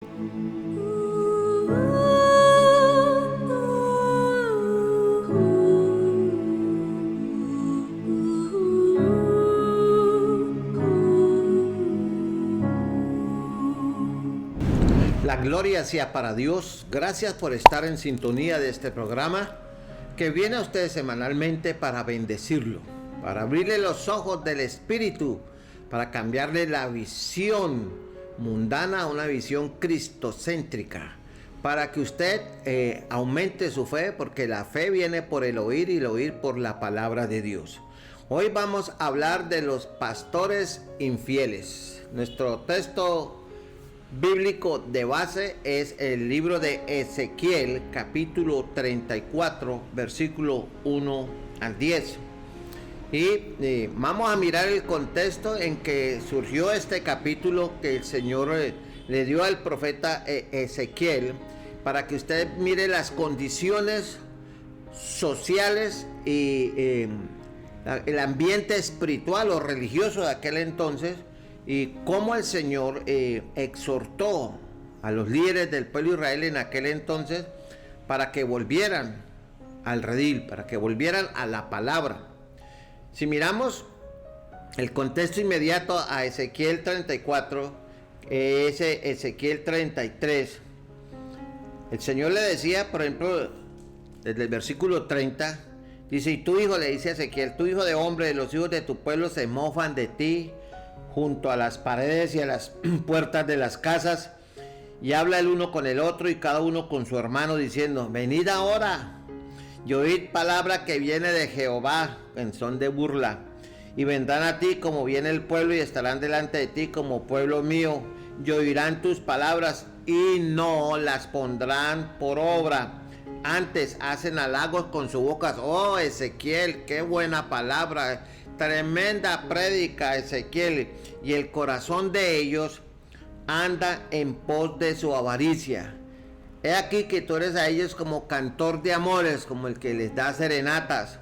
La gloria sea para Dios. Gracias por estar en sintonía de este programa que viene a ustedes semanalmente para bendecirlo, para abrirle los ojos del Espíritu, para cambiarle la visión mundana a una visión cristocéntrica, para que usted aumente su fe, porque la fe viene por el oír y el oír por la palabra de Dios. Hoy vamos a hablar de los pastores infieles. Nuestro texto bíblico de base es el libro de Ezequiel, capítulo 34, versículo 1 al 10. Y vamos a mirar el contexto en que surgió este capítulo que el Señor le dio al profeta Ezequiel, para que usted mire las condiciones sociales y el ambiente espiritual o religioso de aquel entonces, y cómo el Señor exhortó a los líderes del pueblo de Israel en aquel entonces para que volvieran al redil, para que volvieran a la palabra. Si miramos el contexto inmediato a Ezequiel 34, ese Ezequiel 33, el Señor le decía, por ejemplo, desde el versículo 30, dice: y tu hijo, le dice a Ezequiel, tu hijo de hombre, los hijos de tu pueblo se mofan de ti junto a las paredes y a las puertas de las casas, y habla el uno con el otro y cada uno con su hermano, diciendo: venid ahora y oíd palabra que viene de Jehová en son de burla, y vendrán a ti como viene el pueblo y estarán delante de ti como pueblo mío, y oirán tus palabras y no las pondrán por obra, antes hacen halagos con su boca. Oh, Ezequiel, qué buena palabra, tremenda prédica, Ezequiel. Y el corazón de ellos anda en pos de su avaricia. He aquí que tú eres a ellos como cantor de amores, como el que les da serenatas,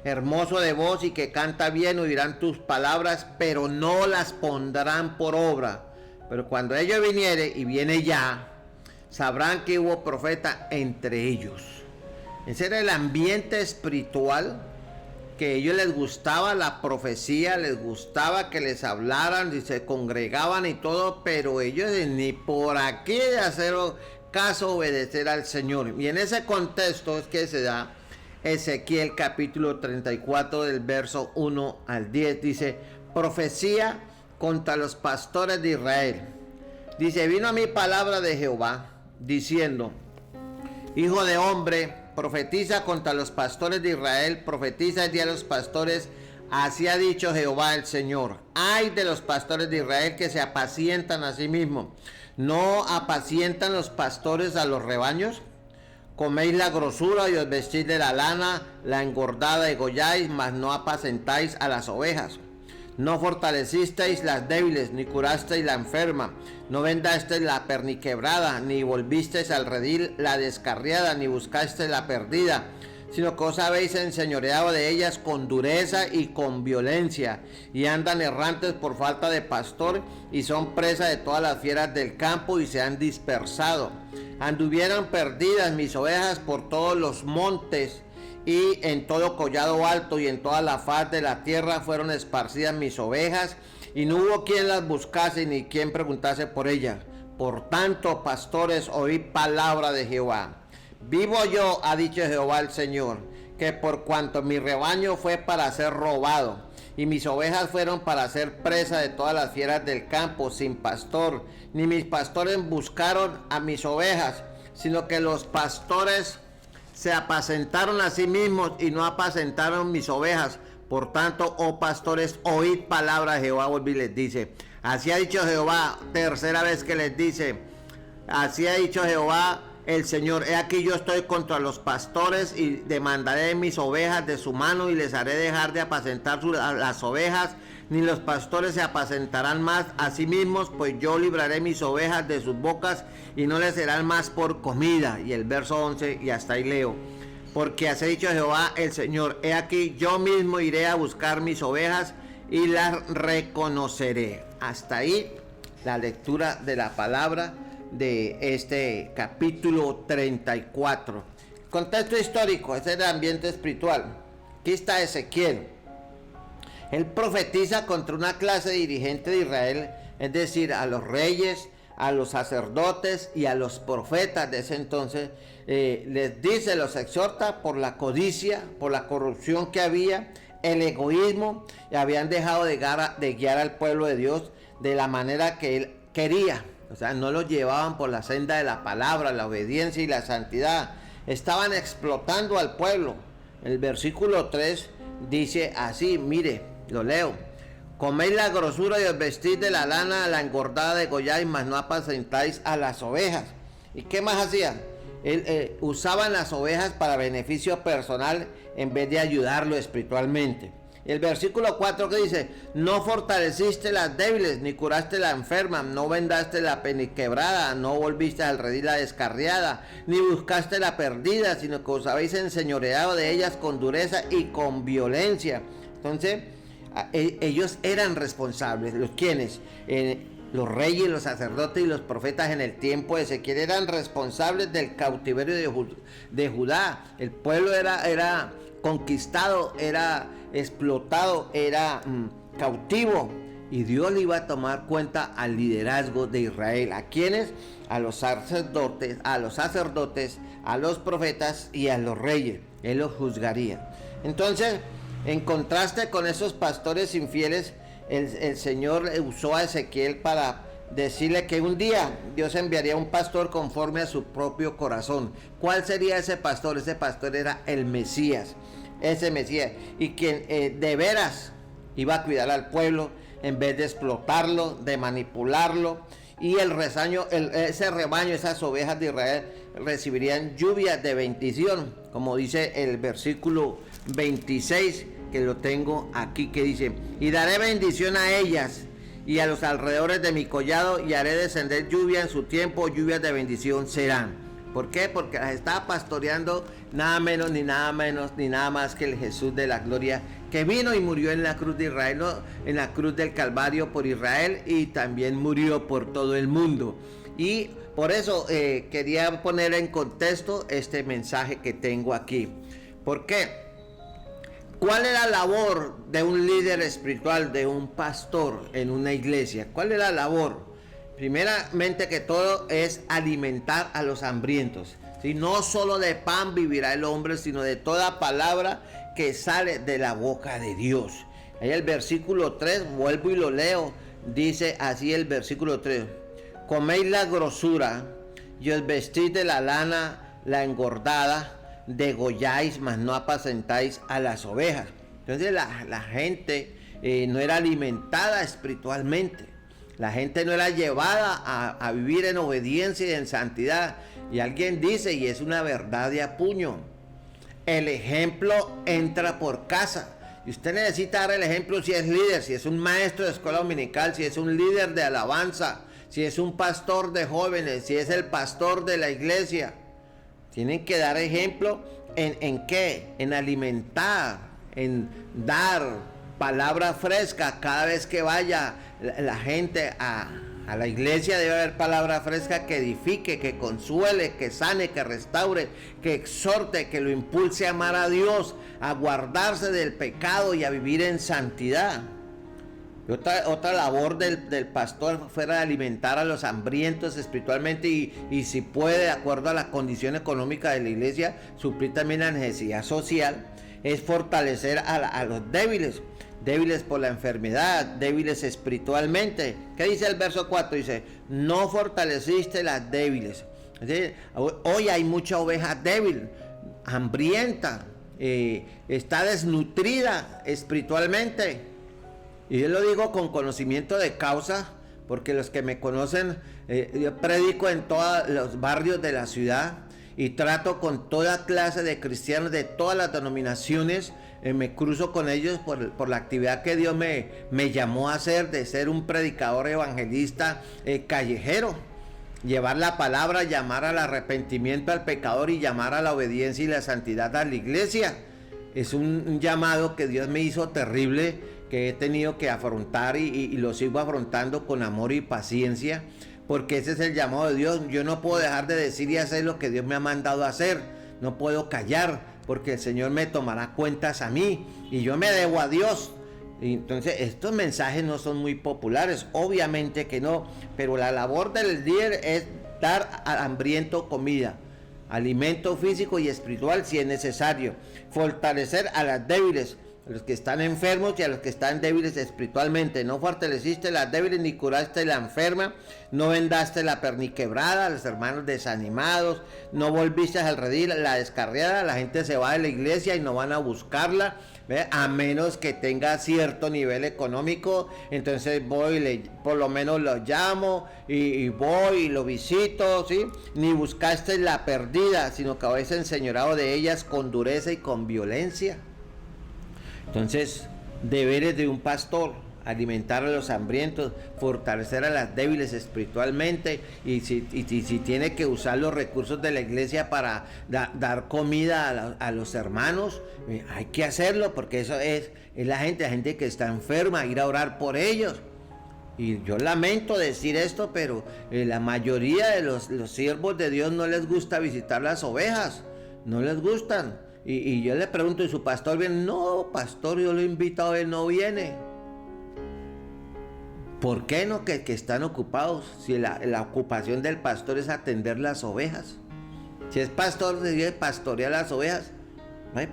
hermoso de voz y que canta bien. Oirán tus palabras, pero no las pondrán por obra. Pero cuando ellos viniere, y viene ya, sabrán que hubo profeta entre ellos. Ese era el ambiente espiritual, que a ellos les gustaba la profecía, les gustaba que les hablaran y se congregaban y todo, pero ellos ni por aquí de hacer caso, obedecer al Señor. Y en ese contexto es que se da Ezequiel capítulo 34 del verso 1 al 10. Dice: profecía contra los pastores de Israel. Dice: vino a mí palabra de Jehová diciendo: hijo de hombre, profetiza contra los pastores de Israel, profetiza y di a los pastores: así ha dicho Jehová el Señor. Ay de los pastores de Israel que se apacientan a sí mismos. ¿No apacientan los pastores a los rebaños? Coméis la grosura y os vestís de la lana, la engordada degolláis, mas no apacentáis a las ovejas. No fortalecisteis las débiles, ni curasteis la enferma, no vendasteis la perniquebrada, ni volvisteis al redil la descarriada, ni buscasteis la perdida, sino que os habéis enseñoreado de ellas con dureza y con violencia, y andan errantes por falta de pastor, y son presa de todas las fieras del campo, y se han dispersado. Anduvieron perdidas mis ovejas por todos los montes, y en todo collado alto y en toda la faz de la tierra fueron esparcidas mis ovejas, y no hubo quien las buscase ni quien preguntase por ellas. Por tanto, pastores, oíd palabra de Jehová. Vivo yo, ha dicho Jehová el Señor, que por cuanto mi rebaño fue para ser robado, y mis ovejas fueron para ser presa de todas las fieras del campo, sin pastor, ni mis pastores buscaron a mis ovejas, sino que los pastores se apacentaron a sí mismos y no apacentaron mis ovejas. Por tanto, oh pastores, oíd palabra de Jehová. Volví y les dice: así ha dicho Jehová. Tercera vez que les dice: así ha dicho Jehová el Señor: he aquí yo estoy contra los pastores, y demandaré mis ovejas de su mano, y les haré dejar de apacentar las ovejas, ni los pastores se apacentarán más a sí mismos, pues yo libraré mis ovejas de sus bocas, y no les serán más por comida. Y el verso 11, y hasta ahí leo: porque así ha dicho Jehová el Señor: he aquí yo mismo iré a buscar mis ovejas, y las reconoceré. Hasta ahí la lectura de la palabra de este capítulo 34. Contexto histórico, es el ambiente espiritual. Aquí está Ezequiel. Él profetiza contra una clase dirigente de Israel, es decir, a los reyes, a los sacerdotes y a los profetas de ese entonces. Les dice, los exhorta por la codicia, por la corrupción que había, el egoísmo, y habían dejado de guiar al pueblo de Dios de la manera que él quería. O sea, no lo llevaban por la senda de la palabra, la obediencia y la santidad. Estaban explotando al pueblo. El versículo 3 dice así, mire, lo leo. Coméis la grosura y os vestís de la lana, la engordada degolláis, mas no apacentáis a las ovejas. ¿Y qué más hacían? Usaban las ovejas para beneficio personal en vez de ayudarlo espiritualmente. El versículo 4 que dice, no fortaleciste las débiles, ni curaste la enferma, no vendaste la peniquebrada, no volviste al redil la descarriada, ni buscaste la perdida, sino que os habéis enseñoreado de ellas con dureza y con violencia. Entonces, ellos eran responsables. ¿Los quiénes? Los reyes, los sacerdotes y los profetas en el tiempo de Ezequiel eran responsables del cautiverio de Judá. El pueblo era conquistado, era explotado, era cautivo, y Dios le iba a tomar cuenta al liderazgo de Israel. ¿A quiénes? A los sacerdotes, a los profetas y a los reyes. Él los juzgaría. Entonces, en contraste con esos pastores infieles, el Señor usó a Ezequiel para decirle que un día Dios enviaría un pastor conforme a su propio corazón. ¿Cuál sería ese pastor? Ese pastor era el Mesías. Ese Mesías, y quien de veras iba a cuidar al pueblo en vez de explotarlo, de manipularlo. Y ese rebaño, esas ovejas de Israel recibirían lluvias de bendición, como dice el versículo 26, que lo tengo aquí, que dice, y daré bendición a ellas y a los alrededores de mi collado, y haré descender lluvia en su tiempo, lluvias de bendición serán. ¿Por qué? Porque las estaba pastoreando nada menos, ni nada más que el Jesús de la gloria, que vino y murió en la cruz de Israel, ¿no? En la cruz del Calvario por Israel, y también murió por todo el mundo. Y por eso quería poner en contexto este mensaje que tengo aquí. ¿Por qué? ¿Cuál es la labor de un líder espiritual, de un pastor en una iglesia? ¿Cuál es la labor? Primeramente que todo es alimentar a los hambrientos. ¿Sí? No solo de pan vivirá el hombre, sino de toda palabra que sale de la boca de Dios. Ahí el versículo 3, vuelvo y lo leo, dice así el versículo 3. Coméis la grosura y os vestís de la lana, la engordada, degolláis, mas no apacentáis a las ovejas. Entonces la gente no era alimentada espiritualmente. La gente no era llevada a vivir en obediencia y en santidad. Y alguien dice, y es una verdad de a puño, el ejemplo entra por casa. Y usted necesita dar el ejemplo si es líder, si es un maestro de escuela dominical, si es un líder de alabanza, si es un pastor de jóvenes, si es el pastor de la iglesia. Tienen que dar ejemplo en qué, en alimentar, en dar palabra fresca. Cada vez que vaya la gente a la iglesia debe haber palabra fresca que edifique, que consuele, que sane, que restaure, que exhorte, que lo impulse a amar a Dios, a guardarse del pecado y a vivir en santidad. Y otra labor del pastor fuera de alimentar a los hambrientos espiritualmente y si puede, de acuerdo a la condición económica de la iglesia, suplir también la necesidad social, es fortalecer a los débiles por la enfermedad, débiles espiritualmente. ¿Qué dice el verso 4? Dice, no fortaleciste las débiles. Hoy hay mucha oveja débil, hambrienta, está desnutrida espiritualmente. Y yo lo digo con conocimiento de causa, porque los que me conocen, yo predico en todos los barrios de la ciudad y trato con toda clase de cristianos de todas las denominaciones. Me cruzo con ellos por la actividad que Dios me llamó a hacer, de ser un predicador evangelista callejero. Llevar la palabra, llamar al arrepentimiento al pecador y llamar a la obediencia y la santidad a la iglesia. Es un llamado que Dios me hizo terrible, que he tenido que afrontar y lo sigo afrontando con amor y paciencia, porque ese es el llamado de Dios. Yo no puedo dejar de decir y hacer lo que Dios me ha mandado a hacer. No puedo callar, porque el Señor me tomará cuentas a mí y yo me debo a Dios. Y entonces estos mensajes no son muy populares, obviamente que no, pero la labor del líder es dar al hambriento comida, alimento físico y espiritual si es necesario, fortalecer a las débiles, a los que están enfermos y a los que están débiles espiritualmente. No fortaleciste a las débiles ni curaste a la enferma, no vendaste la perniquebrada, a los hermanos desanimados, no volviste al redil la descarriada. La gente se va de la iglesia y no van a buscarla, ¿ve? A menos que tenga cierto nivel económico. Entonces voy, por lo menos lo llamo y voy y lo visito, ¿sí? Ni buscaste la perdida, sino que habéis enseñorado de ellas con dureza y con violencia. Entonces, deberes de un pastor: alimentar a los hambrientos, fortalecer a las débiles espiritualmente, y si tiene que usar los recursos de la iglesia para dar comida a los hermanos, hay que hacerlo, porque eso es la gente que está enferma, ir a orar por ellos. Y yo lamento decir esto, pero la mayoría de los siervos de Dios no les gusta visitar las ovejas, no les gustan. Y yo le pregunto, ¿y su pastor viene? No, pastor, yo lo he invitado, él no viene. ¿Por qué no? Que están ocupados. Si la ocupación del pastor es atender las ovejas. Si es pastor, debe pastorear las ovejas.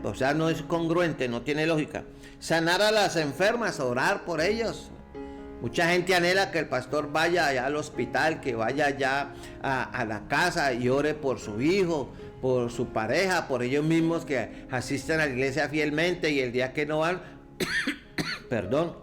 O sea, no es congruente, no tiene lógica. Sanar a las enfermas, orar por ellos. Mucha gente anhela que el pastor vaya allá al hospital, que vaya allá a la casa y ore por su hijo, por su pareja, por ellos mismos que asisten a la iglesia fielmente, y el día que no van, perdón,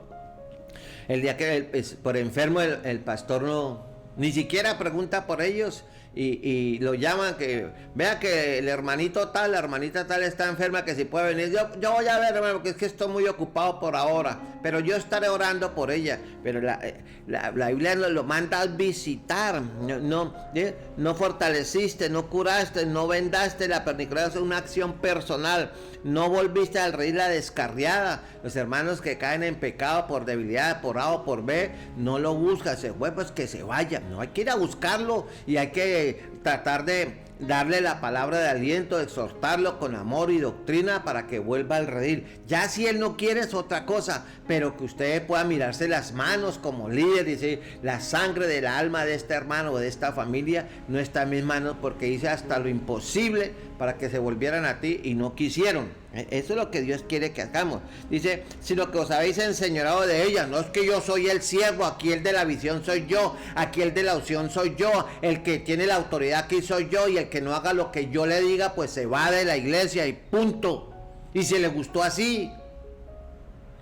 el día que por enfermo el pastor no, ni siquiera pregunta por ellos, y lo llaman, que vea que el hermanito tal, la hermanita tal está enferma, que si puede venir. Yo voy a ver, hermano, porque es que estoy muy ocupado por ahora, pero yo estaré orando por ella. Pero la Biblia nos lo manda a visitar. No fortaleciste, no curaste, no vendaste la perniquebrada. Es una acción personal. No volviste al rey la descarriada. Los hermanos que caen en pecado por debilidad, por A o por B, no lo buscan. Se fue, pues que se vaya. No, hay que ir a buscarlo, y hay que tratar de darle la palabra de aliento, exhortarlo con amor y doctrina para que vuelva al redil. Ya si él no quiere es otra cosa, pero que usted pueda mirarse las manos como líder y decir: la sangre del alma de este hermano o de esta familia no está en mis manos, porque hice hasta lo imposible para que se volvieran a ti y no quisieron. Eso es lo que Dios quiere que hagamos. Dice: sino que os habéis enseñorado de ella. No es que yo soy el siervo, aquí el de la visión soy yo, aquí el de la unción soy yo, el que tiene la autoridad aquí soy yo, y el que no haga lo que yo le diga, pues se va de la iglesia y punto. Y si le gustó así.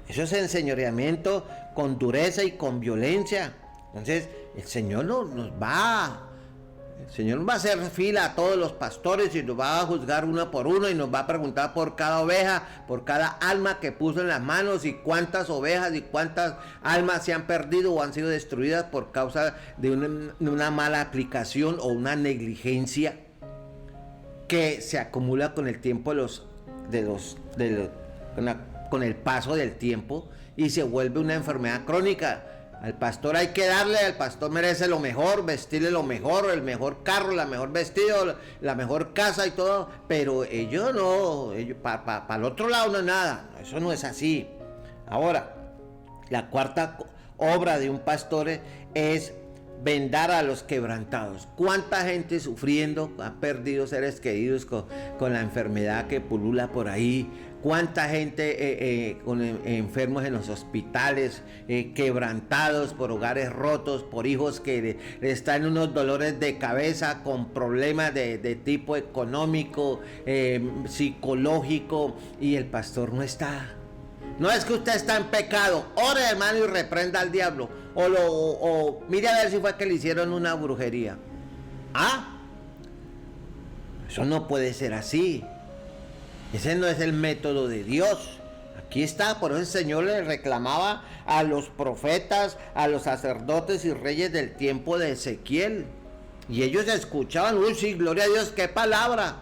Eso es enseñoreamiento con dureza y con violencia. Entonces el Señor nos va a hacer fila a todos los pastores, y nos va a juzgar uno por uno, y nos va a preguntar por cada oveja, por cada alma que puso en las manos, y cuántas ovejas y cuántas almas se han perdido o han sido destruidas por causa de una mala aplicación o una negligencia que se acumula con el tiempo con el paso del tiempo, y se vuelve una enfermedad crónica. Al pastor hay que darle, al pastor merece lo mejor, vestirle lo mejor, el mejor carro, la mejor vestido, la mejor casa y todo, pero ellos no, para el otro lado no es nada. Eso no es así. Ahora, la cuarta obra de un pastor es vendar a los quebrantados. ¿Cuánta gente sufriendo ha perdido seres queridos con la enfermedad que pulula por ahí? ¿Cuánta gente con enfermos en los hospitales, quebrantados por hogares rotos, por hijos que están en unos dolores de cabeza, con problemas de tipo económico, psicológico, y el pastor no está? No es que usted está en pecado, ore, hermano, y reprenda al diablo, o mire a ver si fue que le hicieron una brujería. Eso no puede ser así. Ese no es el método de Dios. Aquí está, por eso el Señor le reclamaba a los profetas, a los sacerdotes y reyes del tiempo de Ezequiel. Y ellos escuchaban: uy, sí, gloria a Dios, qué palabra.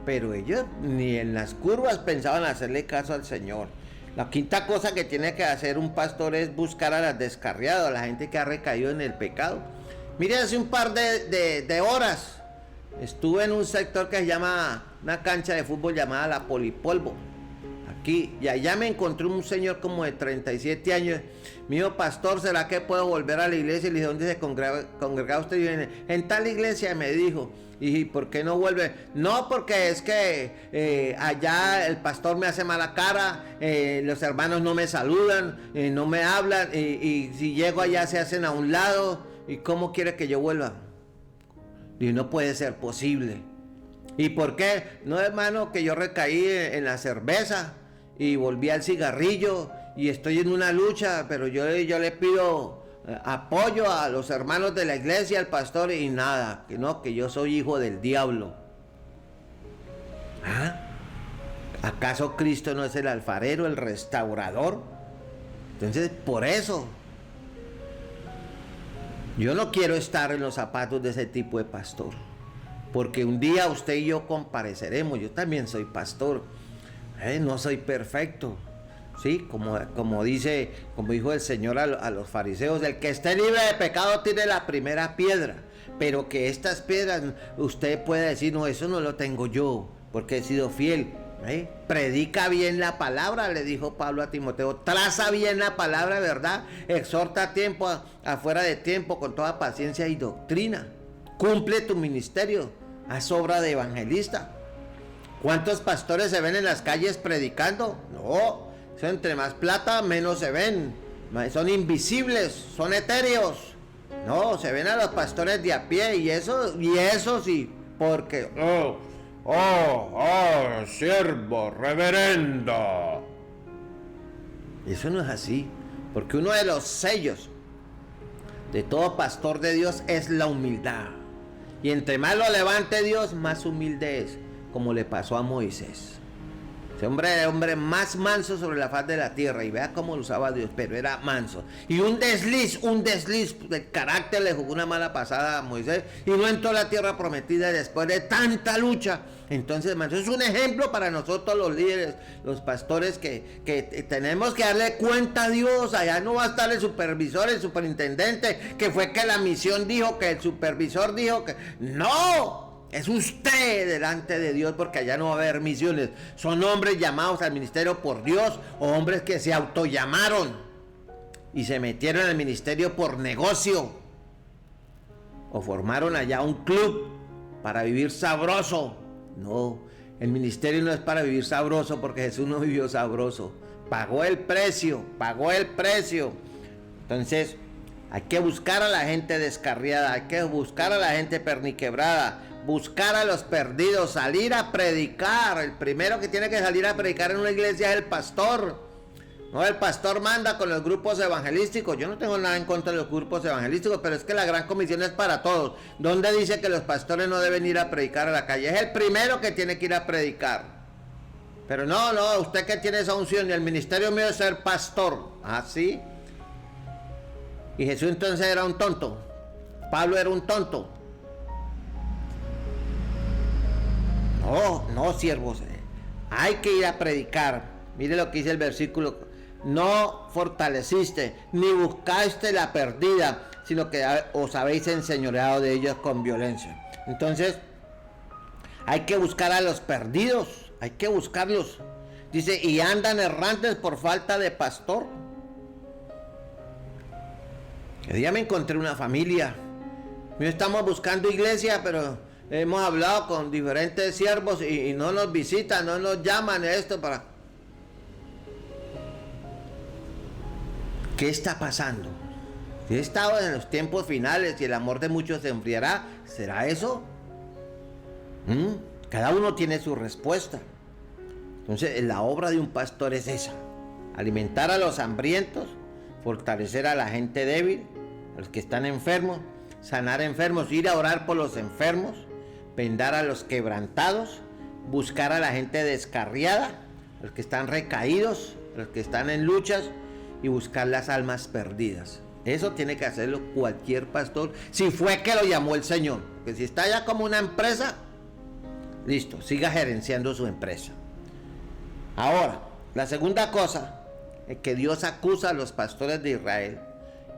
Pero ellos ni en las curvas pensaban hacerle caso al Señor. La quinta cosa que tiene que hacer un pastor es buscar a las descarriadas, a la gente que ha recaído en el pecado. Mire, hace un par de horas estuve en un sector que se llama, una cancha de fútbol llamada La Polipolvo, aquí, y allá me encontré un señor como de 37 años. Me dijo: pastor, ¿será que puedo volver a la iglesia? Y le dije: ¿dónde se congregaba usted? Y en tal iglesia, me dijo. ¿Y por qué no vuelve? No, porque es que allá el pastor me hace mala cara, los hermanos no me saludan, no me hablan, y si llego allá se hacen a un lado. ¿Y cómo quiere que yo vuelva? Y no puede ser posible. ¿Y por qué? No, hermano, que yo recaí en la cerveza y volví al cigarrillo y estoy en una lucha, pero yo le pido apoyo a los hermanos de la iglesia, al pastor, y nada, que no, que yo soy hijo del diablo. ¿Ah? ¿Acaso Cristo no es el alfarero, el restaurador? Entonces, por eso yo no quiero estar en los zapatos de ese tipo de pastor, porque un día usted y yo compareceremos. Yo también soy pastor, no soy perfecto, sí, como dijo el Señor a los fariseos: el que esté libre de pecado tire la primera piedra. Pero que estas piedras, usted puede decir: no, eso no lo tengo yo, porque he sido fiel. Predica bien la palabra, le dijo Pablo a Timoteo. Traza bien la palabra, ¿verdad? Exhorta a tiempo, afuera de tiempo, con toda paciencia y doctrina. Cumple tu ministerio, haz obra de evangelista. ¿Cuántos pastores se ven en las calles predicando? No, eso, entre más plata, menos se ven. Son invisibles, son etéreos. No, se ven a los pastores de a pie, y eso sí, porque siervo, reverendo. Eso no es así, porque uno de los sellos de todo pastor de Dios es la humildad. Y entre más lo levante Dios, más humilde es, como le pasó a Moisés. Ese hombre era el hombre más manso sobre la faz de la tierra, y vea cómo lo usaba Dios, pero era manso. Y un desliz de carácter le jugó una mala pasada a Moisés, y no entró a la tierra prometida después de tanta lucha. Entonces, hermanos, es un ejemplo para nosotros los líderes, los pastores, que tenemos que darle cuenta a Dios. Allá no va a estar el supervisor, el superintendente, que fue que la misión dijo, que el supervisor dijo que... ¡No! Es usted delante de Dios, porque allá no va a haber misiones. Son hombres llamados al ministerio por Dios, o hombres que se autollamaron y se metieron al ministerio por negocio, o formaron allá un club para vivir sabroso. No, el ministerio no es para vivir sabroso, porque Jesús no vivió sabroso. Pagó el precio. Entonces, hay que buscar a la gente descarriada, hay que buscar a la gente perniquebrada, buscar a los perdidos, salir a predicar. El primero que tiene que salir a predicar en una iglesia es el pastor. No, el pastor manda con los grupos evangelísticos. Yo no tengo nada en contra de los grupos evangelísticos, pero es que la gran comisión es para todos. ¿Dónde dice que los pastores no deben ir a predicar a la calle? Es el primero que tiene que ir a predicar. Pero no, usted que tiene esa unción, y el ministerio mío es ser pastor. ¿Ah, sí? Y Jesús entonces era un tonto. Pablo era un tonto. No, siervos, hay que ir a predicar. Mire lo que dice el versículo: no fortaleciste ni buscaste la perdida, sino que os habéis enseñoreado de ellos con violencia. Entonces, hay que buscar a los perdidos, hay que buscarlos. Dice: y andan errantes por falta de pastor. El día me encontré una familia. Estamos buscando iglesia, pero hemos hablado con diferentes siervos y no nos visitan, no nos llaman esto para... ¿Qué está pasando? Si he estado en los tiempos finales y el amor de muchos se enfriará, ¿será eso? Cada uno tiene su respuesta. Entonces, la obra de un pastor es esa: alimentar a los hambrientos, fortalecer a la gente débil, a los que están enfermos, sanar enfermos, ir a orar por los enfermos, vendar a los quebrantados, buscar a la gente descarriada, a los que están recaídos, a los que están en luchas, y buscar las almas perdidas. Eso tiene que hacerlo cualquier pastor, si fue que lo llamó el Señor. Porque si está ya como una empresa, listo, siga gerenciando su empresa. Ahora, la segunda cosa es que Dios acusa a los pastores de Israel,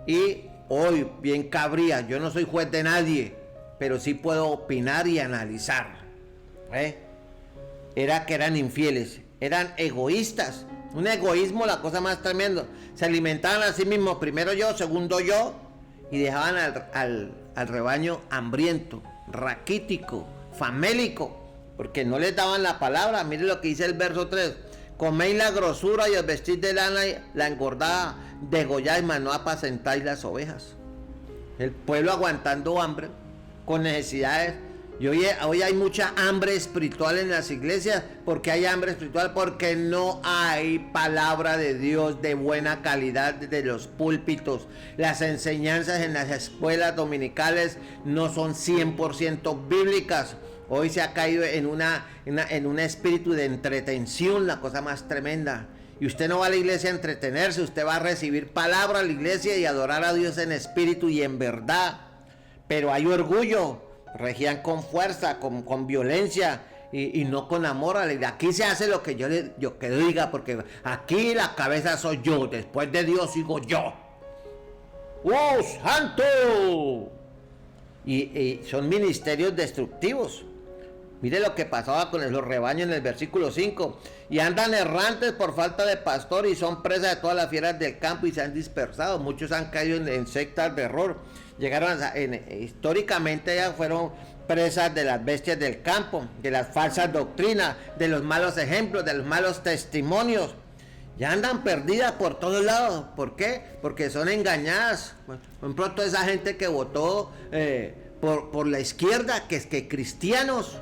y hoy bien cabría, yo no soy juez de nadie, pero sí puedo opinar y analizar. Era que eran infieles, eran egoístas, un egoísmo la cosa más tremenda. Se alimentaban a sí mismos, primero yo, segundo yo, y dejaban al rebaño hambriento, raquítico, famélico, porque no les daban la palabra. Mire lo que dice el verso 3: coméis la grosura y os vestís de lana, la engordada degolláis, mas no apacentáis las ovejas. El pueblo aguantando hambre, con necesidades. Y hoy hay mucha hambre espiritual en las iglesias. ¿Por qué hay hambre espiritual? Porque no hay palabra de Dios de buena calidad de los púlpitos. Las enseñanzas en las escuelas dominicales no son 100% bíblicas. Hoy se ha caído en un espíritu de entretención, la cosa más tremenda. Y usted no va a la iglesia a entretenerse, usted va a recibir palabra a la iglesia y adorar a Dios en espíritu y en verdad. Pero hay orgullo, regían con fuerza, con violencia y no con amor. Aquí se hace lo que yo que diga, porque aquí la cabeza soy yo, después de Dios sigo yo. ¡Oh, santo! Y son ministerios destructivos. Mire lo que pasaba con los rebaños en el versículo 5. Y andan errantes por falta de pastor y son presas de todas las fieras del campo y se han dispersado. Muchos han caído en sectas de error. Históricamente ya fueron presas de las bestias del campo, de las falsas doctrinas, de los malos ejemplos, de los malos testimonios. Ya andan perdidas por todos lados. ¿Por qué? Porque son engañadas. Por ejemplo, toda esa gente que votó por la izquierda, que es que cristianos.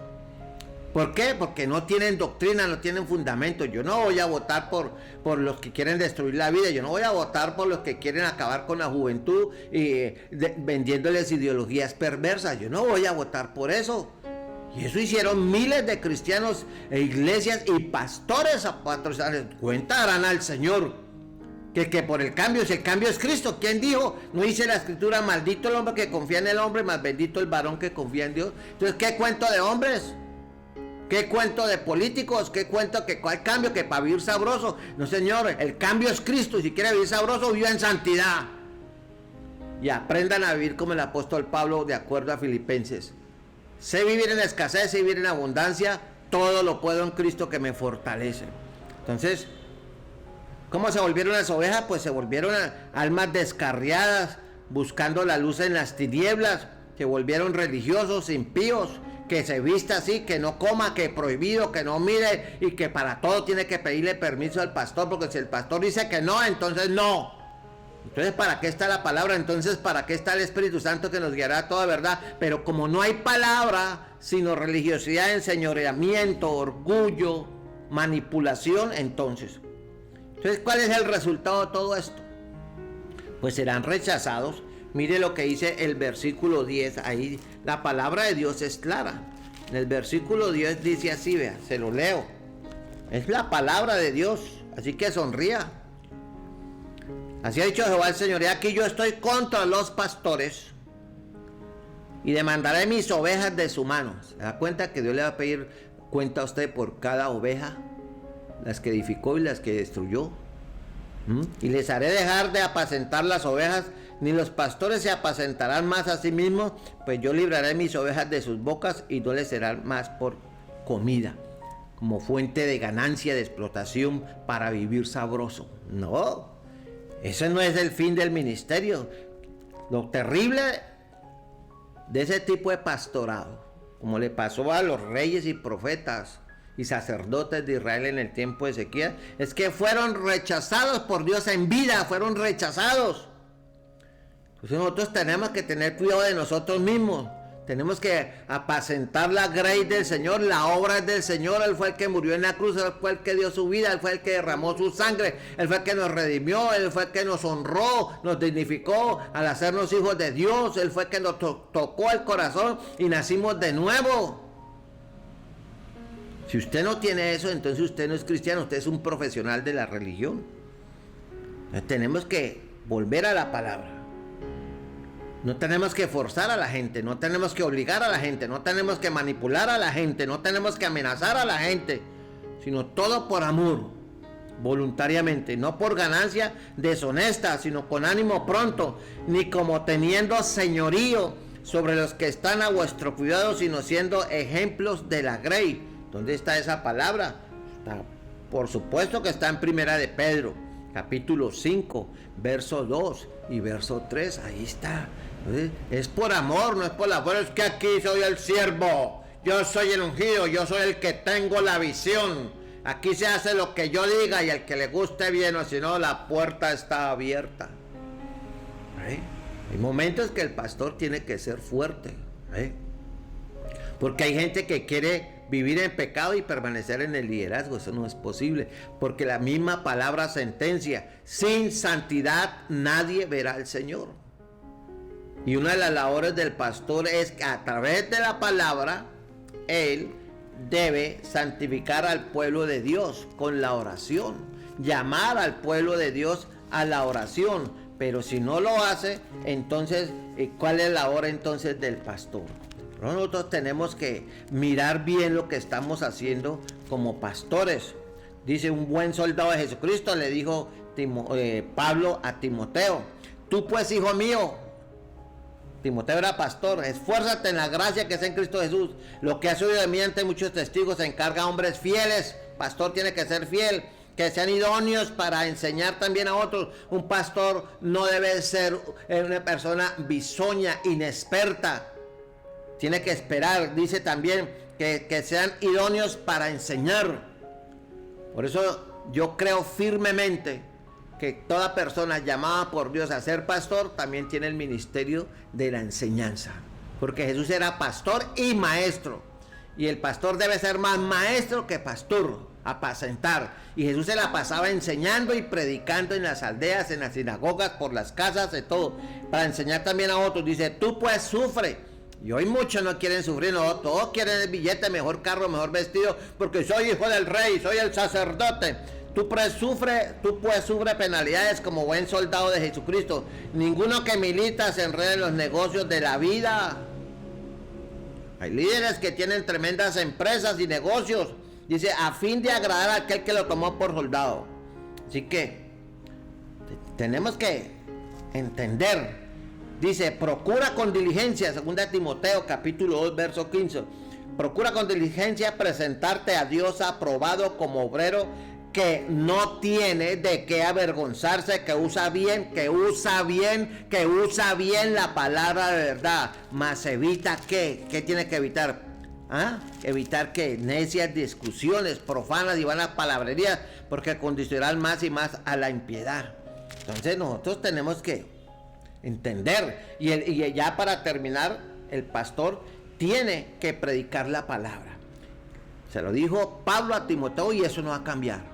¿Por qué? Porque no tienen doctrina, no tienen fundamento. Yo no voy a votar por los que quieren destruir la vida. Yo no voy a votar por los que quieren acabar con la juventud y vendiéndoles ideologías perversas. Yo no voy a votar por eso. Y eso hicieron miles de cristianos e iglesias y pastores a 4 años. Cuenta darán al Señor. Que por el cambio, si el cambio es Cristo. ¿Quién dijo? No dice la escritura: maldito el hombre que confía en el hombre, más bendito el varón que confía en Dios. Entonces, ¿qué cuento de hombres? ¿Qué cuento de políticos? ¿Qué cuento que cuál cambio? Que para vivir sabroso. No, señor, el cambio es Cristo. Y si quiere vivir sabroso, viva en santidad. Y aprendan a vivir como el apóstol Pablo, de acuerdo a Filipenses. Sé vivir en escasez, sé vivir en abundancia. Todo lo puedo en Cristo que me fortalece. Entonces, ¿cómo se volvieron las ovejas? Pues se volvieron almas descarriadas, buscando la luz en las tinieblas. Se volvieron religiosos, impíos, que se vista así, que no coma, que prohibido, que no mire y que para todo tiene que pedirle permiso al pastor, porque si el pastor dice que no, entonces no. Entonces, ¿para qué está la palabra? Entonces, ¿para qué está el Espíritu Santo que nos guiará a toda verdad? Pero como no hay palabra, sino religiosidad, enseñoreamiento, orgullo, manipulación, entonces, ¿cuál es el resultado de todo esto? Pues serán rechazados. Mire lo que dice el versículo 10, ahí la palabra de Dios es clara. En el versículo 10 dice así, vea, se lo leo. Es la palabra de Dios, así que sonría. Así ha dicho Jehová el Señor: y aquí yo estoy contra los pastores y demandaré mis ovejas de su mano. ¿Se da cuenta que Dios le va a pedir cuenta a usted por cada oveja? Las que edificó y las que destruyó. Y les haré dejar de apacentar las ovejas, ni los pastores se apacentarán más a sí mismos, pues yo libraré mis ovejas de sus bocas y no les serán más por comida, como fuente de ganancia, de explotación para vivir sabroso. No, ese no es el fin del ministerio. Lo terrible de ese tipo de pastorado, como le pasó a los reyes y profetas y sacerdotes de Israel en el tiempo de Ezequías, es que fueron rechazados por Dios en vida, fueron rechazados. Entonces nosotros tenemos que tener cuidado de nosotros mismos. Tenemos que apacentar la grey del Señor, la obra es del Señor. Él fue el que murió en la cruz, Él fue el que dio su vida, Él fue el que derramó su sangre, Él fue el que nos redimió, Él fue el que nos honró, nos dignificó al hacernos hijos de Dios, Él fue el que nos tocó el corazón y nacimos de nuevo. Si usted no tiene eso, entonces usted no es cristiano, usted es un profesional de la religión. Entonces tenemos que volver a la palabra. No tenemos que forzar a la gente, no tenemos que obligar a la gente, no tenemos que manipular a la gente, no tenemos que amenazar a la gente, sino todo por amor. voluntariamente, no por ganancia deshonesta, sino con ánimo pronto, ni como teniendo señorío sobre los que están a vuestro cuidado, sino siendo ejemplos de la grey. ¿Dónde está esa palabra? Por supuesto que está en Primera de Pedro, capítulo 5, verso 2 y verso 3. Ahí está. Es por amor, no es por la fuerza. Es que aquí soy el siervo, yo soy el ungido, yo soy el que tengo la visión. Aquí se hace lo que yo diga y al que le guste bien, o si no, la puerta está abierta. Hay momentos que el pastor tiene que ser fuerte, porque hay gente que quiere vivir en pecado y permanecer en el liderazgo. Eso no es posible, porque la misma palabra sentencia: sin santidad nadie verá al Señor. Y una de las labores del pastor es que a través de la palabra él debe santificar al pueblo de Dios con la oración, llamar al pueblo de Dios a la oración. Pero si no lo hace, entonces, ¿cuál es la hora entonces del pastor? Nosotros tenemos que mirar bien lo que estamos haciendo como pastores. Dice: un buen soldado de Jesucristo, le dijo Pablo a Timoteo: tú pues, hijo mío, Timoteo era pastor, esfuérzate en la gracia que es en Cristo Jesús. Lo que has oído de mí ante muchos testigos, se encarga a hombres fieles. Pastor tiene que ser fiel, que sean idóneos para enseñar también a otros. Un pastor no debe ser una persona bisoña, inexperta. Tiene que esperar, dice también, que sean idóneos para enseñar. Por eso yo creo firmemente que toda persona llamada por Dios a ser pastor también tiene el ministerio de la enseñanza. Porque Jesús era pastor y maestro. Y el pastor debe ser más maestro que pastor, apacentar. Y Jesús se la pasaba enseñando y predicando en las aldeas, en las sinagogas, por las casas, de todo, para enseñar también a otros. Dice: tú pues sufre. Y hoy muchos no quieren sufrir, no, todos quieren el billete, mejor carro, mejor vestido, porque soy hijo del rey, soy el sacerdote. Tú pues sufre penalidades como buen soldado de Jesucristo. Ninguno que milita se enreda en los negocios de la vida. Hay líderes que tienen tremendas empresas y negocios, dice, a fin de agradar a aquel que lo tomó por soldado. Así que tenemos que entender. Dice: procura con diligencia, 2 Timoteo capítulo 2 verso 15. Procura con diligencia presentarte a Dios aprobado como obrero que no tiene de qué avergonzarse, que usa bien la palabra de verdad. Mas evita ¿qué tiene que evitar? Evitar que necias discusiones profanas y vanas palabrerías, porque condicionarán más y más a la impiedad. Entonces nosotros tenemos que entender, y ya para terminar, el pastor tiene que predicar la palabra. Se lo dijo Pablo a Timoteo, y eso no va a cambiar.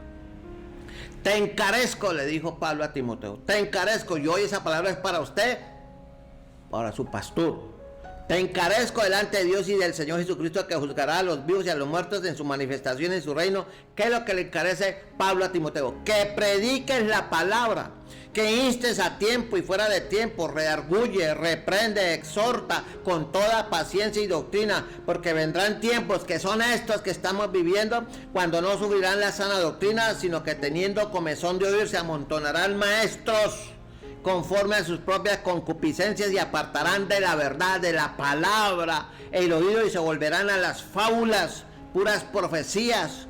Te encarezco, le dijo Pablo a Timoteo, te encarezco. Y hoy esa palabra es para usted, para su pastor. Te encarezco delante de Dios y del Señor Jesucristo, que juzgará a los vivos y a los muertos en su manifestación en su reino. ¿Qué es lo que le encarece Pablo a Timoteo? Que prediques la palabra, que instes a tiempo y fuera de tiempo, redarguye, reprende, exhorta con toda paciencia y doctrina, porque vendrán tiempos, que son estos que estamos viviendo, cuando no subirán la sana doctrina, sino que teniendo comezón de oír se amontonarán maestros conforme a sus propias concupiscencias, y apartarán de la verdad, de la palabra, el oído, y se volverán a las fábulas, puras profecías.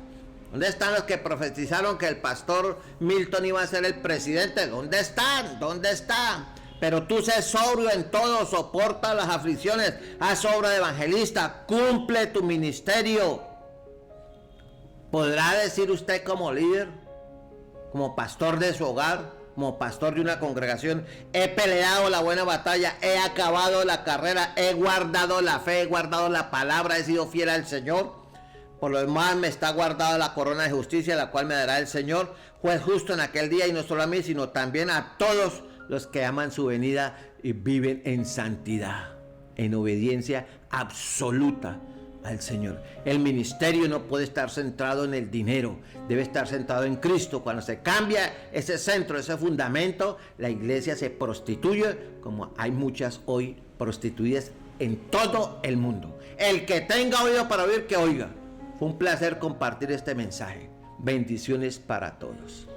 ¿Dónde están los que profetizaron que el pastor Milton iba a ser el presidente? ¿Dónde están? ¿Dónde están? Pero tú sé sobrio en todo, soporta las aflicciones, haz obra de evangelista, cumple tu ministerio. ¿Podrá decir usted como líder, como pastor de su hogar, como pastor de una congregación: he peleado la buena batalla, he acabado la carrera, he guardado la fe, he guardado la palabra, he sido fiel al Señor? Por lo demás me está guardada la corona de justicia, la cual me dará el Señor, juez justo en aquel día, y no solo a mí, sino también a todos los que aman su venida y viven en santidad, en obediencia absoluta al Señor. El ministerio no puede estar centrado en el dinero, debe estar centrado en Cristo. Cuando se cambia ese centro, ese fundamento, la iglesia se prostituye, como hay muchas hoy prostituidas en todo el mundo. El que tenga oído para oír, que oiga. Fue un placer compartir este mensaje. Bendiciones para todos.